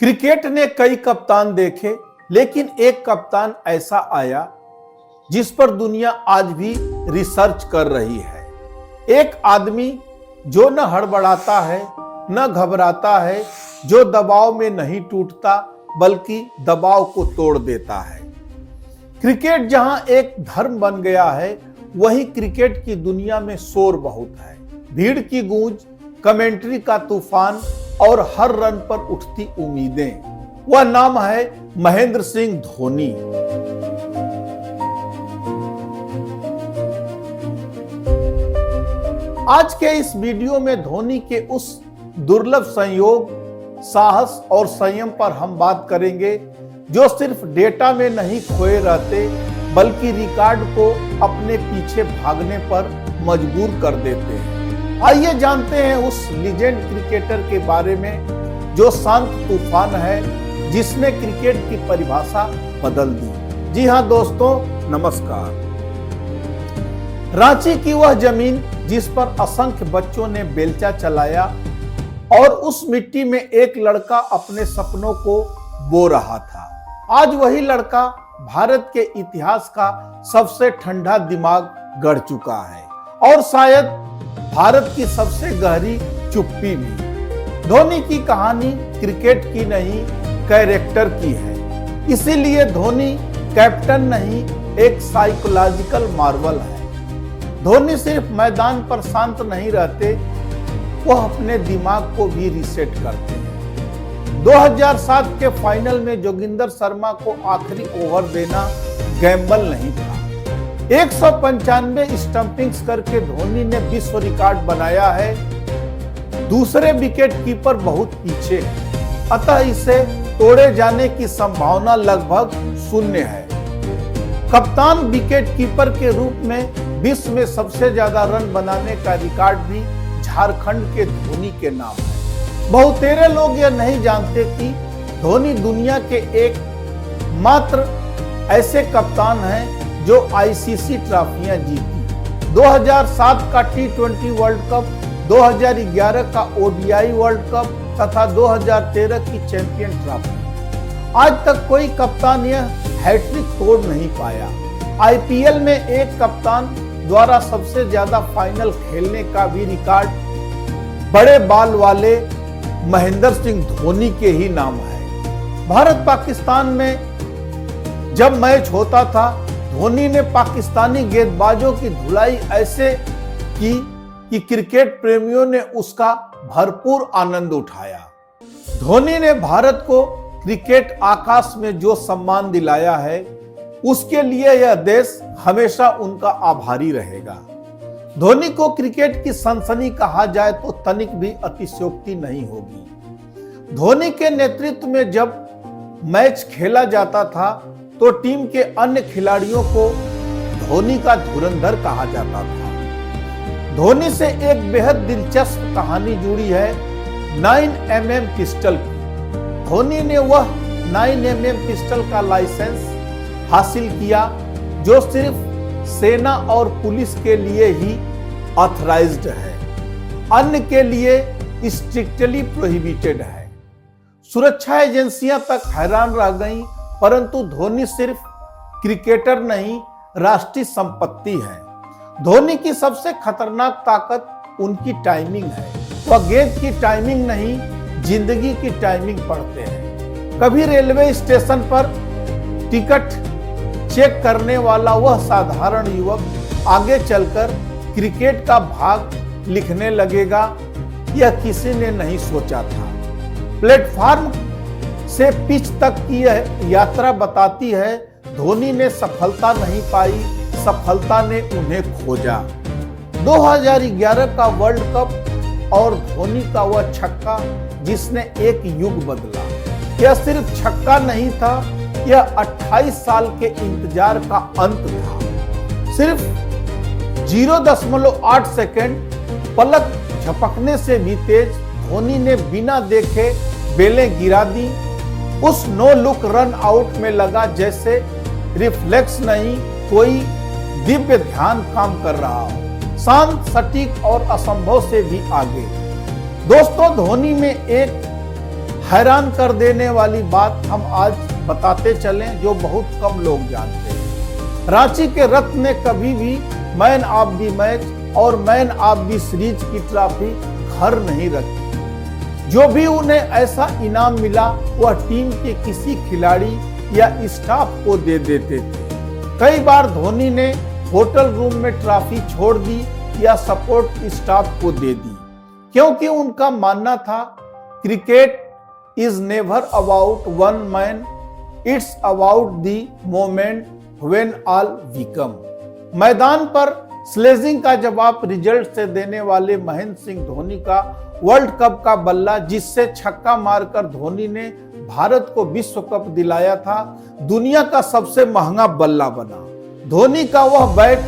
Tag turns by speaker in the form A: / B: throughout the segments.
A: Cricket ने कई कप्तान देखे, लेकिन एक कप्तान ऐसा आया जिस पर दुनिया आज भी रिसर्च कर रही है। एक आदमी जो न हड़बड़ाता है, न घबराता है, जो दबाव में नहीं टूटता बल्कि दबाव को तोड़ देता है। क्रिकेट जहां एक धर्म बन गया है, वहीं क्रिकेट की दुनिया में शोर बहुत है। भीड़ की गूंज, कमेंट्री का तूफान और हर रन पर उठती उम्मीदें। वह नाम है महेंद्र सिंह धोनी। आज के इस वीडियो में धोनी के उस दुर्लभ संयोग, साहस और संयम पर हम बात करेंगे जो सिर्फ डेटा में नहीं खोए रहते बल्कि रिकॉर्ड को अपने पीछे भागने पर मजबूर कर देते हैं। आइए जानते हैं उस लीजेंड क्रिकेटर के बारे में जो शांत तूफान है, जिसने क्रिकेट की परिभाषा बदल दी। जी हां दोस्तों, नमस्कार। रांची की वह जमीन जिस पर असंख्य बच्चों ने बेलचा चलाया और उस मिट्टी में एक लड़का अपने सपनों को बो रहा था। आज वही लड़का भारत के इतिहास का सबसे ठंडा दिमाग गढ़ चुका है और शायद भारत की सबसे गहरी चुप्पी भी। धोनी की कहानी क्रिकेट की नहीं, कैरेक्टर की है। इसीलिए धोनी कैप्टन नहीं, एक साइकोलॉजिकल मार्वल है। धोनी सिर्फ मैदान पर शांत नहीं रहते, वह अपने दिमाग को भी रीसेट करते हैं। 2007 के फाइनल में जोगिंदर शर्मा को आखिरी ओवर देना गैम्बल नहीं था। 195 स्टंपिंग्स करके धोनी ने विश्व रिकॉर्ड बनाया है। दूसरे विकेट कीपर बहुत पीछे है, अतः इसे तोड़े जाने की संभावना लगभग शून्य है। कप्तान विकेट कीपर के रूप में विश्व में सबसे ज्यादा रन बनाने का रिकॉर्ड भी झारखंड के धोनी के नाम है। बहुतेरे लोग यह नहीं जानते कि धोनी दुनिया के एक मात्र ऐसे कप्तान हैं जो आईसीसी ट्रॉफियां जीती। 2007 का T20 वर्ल्ड कप, 2011 का ओडीआई वर्ल्ड कप तथा 2013 की चैंपियन ट्रॉफी। आज तक कोई कप्तान यह हैट्रिक तोड़ नहीं पाया। आईपीएल में एक कप्तान द्वारा सबसे ज्यादा फाइनल खेलने का भी रिकॉर्ड बड़े बाल वाले महेंद्र सिंह धोनी के ही नाम है। भारत पाकिस्तान में जब मैच होता था, धोनी ने पाकिस्तानी गेंदबाजों की धुलाई ऐसे की कि क्रिकेट प्रेमियों ने उसका भरपूर आनंद उठाया। धोनी ने भारत को क्रिकेट आकाश में जो सम्मान दिलाया है, उसके लिए यह देश हमेशा उनका आभारी रहेगा। धोनी को क्रिकेट की सनसनी कहा जाए तो तनिक भी अतिशयोक्ति नहीं होगी। धोनी के नेतृत्व में जब मैच खेला जाता था तो टीम के अन्य खिलाड़ियों को धोनी का धुरंधर कहा जाता था। धोनी से एक बेहद दिलचस्प कहानी जुड़ी है 9mm पिस्टल की। धोनी ने वह 9mm पिस्टल का लाइसेंस हासिल किया जो सिर्फ सेना और पुलिस के लिए ही ऑथराइज्ड है, अन्य के लिए स्ट्रिक्टली प्रोहिबिटेड है। सुरक्षा एजेंसियां तक हैरान रह गईं, परंतु धोनी सिर्फ क्रिकेटर नहीं, राष्ट्रीय संपत्ति है। धोनी की सबसे खतरनाक ताकत उनकी टाइमिंग है। वह गेंद की टाइमिंग नहीं, जिंदगी की टाइमिंग पढ़ते हैं। कभी रेलवे स्टेशन पर टिकट चेक करने वाला वह साधारण युवक आगे चलकर क्रिकेट का भाग लिखने लगेगा, यह किसी ने नहीं सोचा था। प्लेटफॉर्म से पिच तक की यह यात्रा बताती है धोनी ने सफलता नहीं पाई, सफलता ने उन्हें खोजा। 2011 का वर्ल्ड कप और धोनी का वह छक्का जिसने एक युग बदला। यह सिर्फ छक्का नहीं था, यह 28 साल के इंतजार का अंत था। सिर्फ 0.8 सेकंड पलक झपकने से भी तेज धोनी ने बिना देखे बेलें गिरा दी। उस नो लुक रन आउट में लगा जैसे रिफ्लेक्स नहीं, कोई दिव्य ध्यान काम कर रहा हो, शांत, सटीक और असंभव से भी आगे। दोस्तों, धोनी में एक हैरान कर देने वाली बात हम आज बताते चलें जो बहुत कम लोग जानते हैं। रांची के रत्न ने कभी भी मैन ऑफ द मैच और मैन ऑफ द सीरीज की ट्रॉफी घर नहीं रखी। जो भी उन्हें ऐसा इनाम मिला वह टीम के किसी खिलाड़ी या स्टाफ को दे देते थे। कई बार धोनी ने होटल रूम में ट्रॉफी छोड़ दी या सपोर्ट स्टाफ को दे दी, क्योंकि उनका मानना था cricket is never about one man, it's about the moment when all become. मैदान पर स्लेजिंग का जवाब रिजल्ट से देने वाले महेंद्र सिंह धोनी का वर्ल्ड कप का बल्ला, जिससे छक्का मारकर धोनी ने भारत को विश्व कप दिलाया था, दुनिया का सबसे महंगा बल्ला बना। धोनी का वह बैट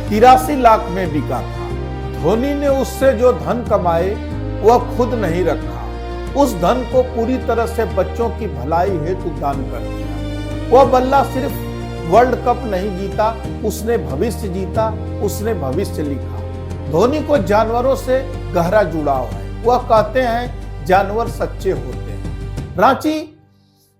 A: 83 लाख में बिका था। धोनी ने उससे जो धन कमाए वह खुद नहीं रखा, उस धन को पूरी तरह से बच्चों की भलाई हेतु दान कर दिया। वह बल्ला सिर्फ वर्ल्ड कप नहीं जीता, उसने भविष्य जीता, उसने भविष्य लिखा। धोनी को जानवरों से गहरा जुड़ाव है। वह कहते हैं जानवर सच्चे होते हैं। रांची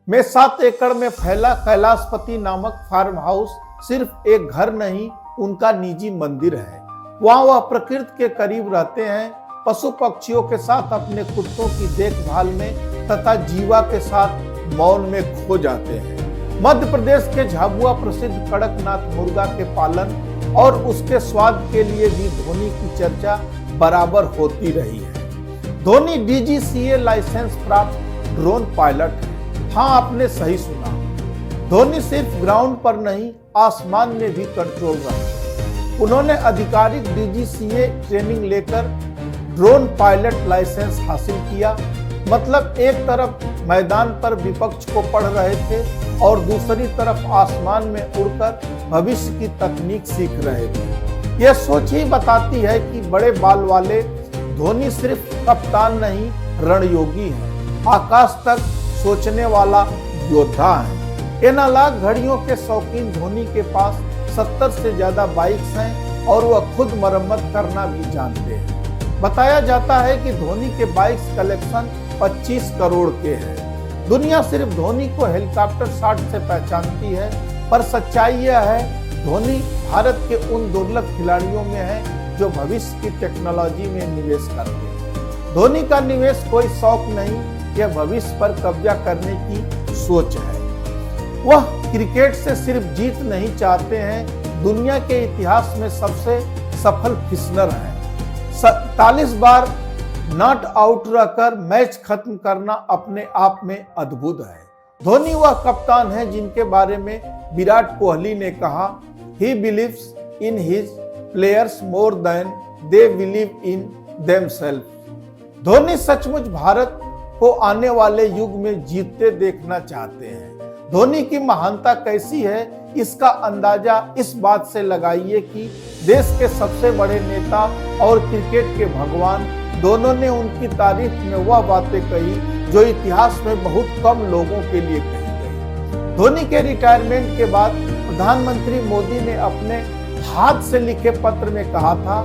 A: में 7 एकड़ में फैला कैलाशपति नामक फार्म हाउस सिर्फ एक घर नहीं, उनका निजी मंदिर है। वहां वह प्रकृति के करीब रहते हैं, पशु पक्षियों के साथ अपने कुत्तों की देखभाल में तथा जीवा के साथ मौन में खो जाते हैं। मध्य प्रदेश के झाबुआ प्रसिद्ध कड़कनाथ मुर्गा के पालन और उसके स्वाद के लिए भी धोनी की चर्चा बराबर होती रही है। धोनी DGCA लाइसेंस प्राप्त ड्रोन पायलट है। हाँ, आपने सही सुना। धोनी सिर्फ ग्राउंड पर नहीं, आसमान में भी कंट्रोल रखते। उन्होंने आधिकारिक DGCA ट्रेनिंग लेकर ड्रोन पायलट लाइसेंस हासिल किया। मतलब एक तरफ मैदान पर विपक्ष को पढ़ रहे थे और दूसरी तरफ आसमान में उड़कर भविष्य की तकनीक सीख रहे थे। यह सोच ही बताती है कि बड़े बाल वाले धोनी सिर्फ कप्तान नहीं, रणयोगी है, आकाश तक सोचने वाला योद्धा है। एनालॉग घड़ियों के शौकीन धोनी के पास 70 से ज्यादा बाइक्स हैं और वह खुद मरम्मत करना भी जानते हैं। बताया जाता है कि धोनी के बाइक्स कलेक्शन 25 करोड़ के हैं। दुनिया सिर्फ धोनी को हेलीकॉप्टर शॉट से पहचानती है, पर सच्चाई यह है धोनी भारत के उन दुर्लभ खिलाड़ियों में है जो भविष्य की टेक्नोलॉजी में निवेश करते हैं। धोनी का निवेश कोई शौक नहीं, यह भविष्य पर कब्जा करने की सोच है। वह क्रिकेट से सिर्फ जीत नहीं चाहते हैं, दुनिया के इतिहास में सबसे सफल फिसलर हैं। 47 बार नॉट आउट रहकर मैच खत्म करना अपने आप में अद्भुत है। धोनी वह कप्तान है जिनके बारे में विराट कोहली ने कहा, he believes in his players more than they believe in themselves. Dhoni सचमुच भारत को आने वाले युग में जीतते देखना चाहते हैं। धोनी की महानता कैसी है, इसका अंदाजा इस बात से लगाइए कि देश के सबसे बड़े नेता और क्रिकेट के भगवान दोनों ने उनकी तारीफ में वह बातें कही जो इतिहास में बहुत कम लोगों के लिए कही गई। धोनी के रिटायरमेंट के बाद प्रधानमंत्री मोदी ने अपने हाथ से लिखे पत्र में कहा था,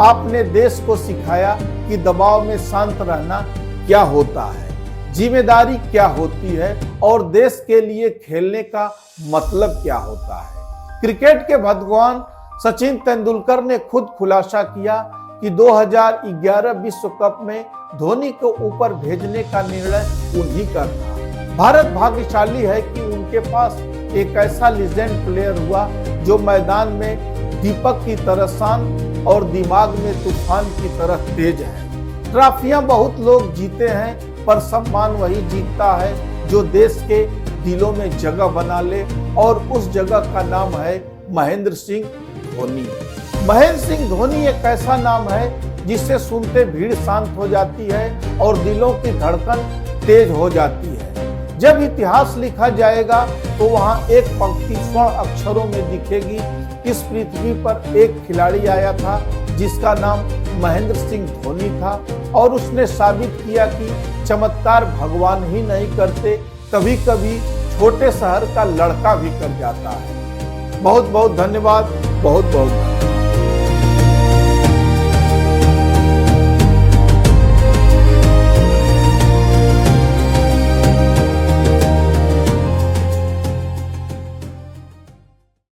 A: आपने देश को सिखाया कि दबाव में शांत रहना क्या होता है, जिम्मेदारी क्या होती है और देश के लिए खेलने का मतलब क्या होता है। क्रिकेट के भगवान सचिन तेंदुलकर ने खुद खुलासा किया कि 2011 विश्व कप में धोनी को ऊपर भेजने का निर्णय उन्हीं का था। भारत भाग्यशाली है कि उनके पास एक ऐसा लीजेंड प्लेयर हुआ जो मैदान में दीपक की तरह शांत और दिमाग में तूफान की तरह तेज है। ट्रॉफियां बहुत लोग जीते हैं, पर सम्मान वही जीतता है जो देश के दिलों में जगह बना ले, और उस जगह का नाम है महेंद्र सिंह धोनी। महेंद्र सिंह धोनी एक ऐसा नाम है जिससे सुनते भीड़ शांत हो जाती है और दिलों की धड़कन तेज हो जाती है। जब इतिहास लिखा जाएगा तो वहां एक पंक्ति स्वर्ण अक्षरों में दिखेगी, इस पृथ्वी पर एक खिलाड़ी आया था जिसका नाम महेंद्र सिंह धोनी था, और उसने साबित किया कि चमत्कार भगवान ही नहीं करते, कभी कभी छोटे शहर का लड़का भी कर जाता है। बहुत बहुत धन्यवाद, बहुत बहुत धन्यवाद।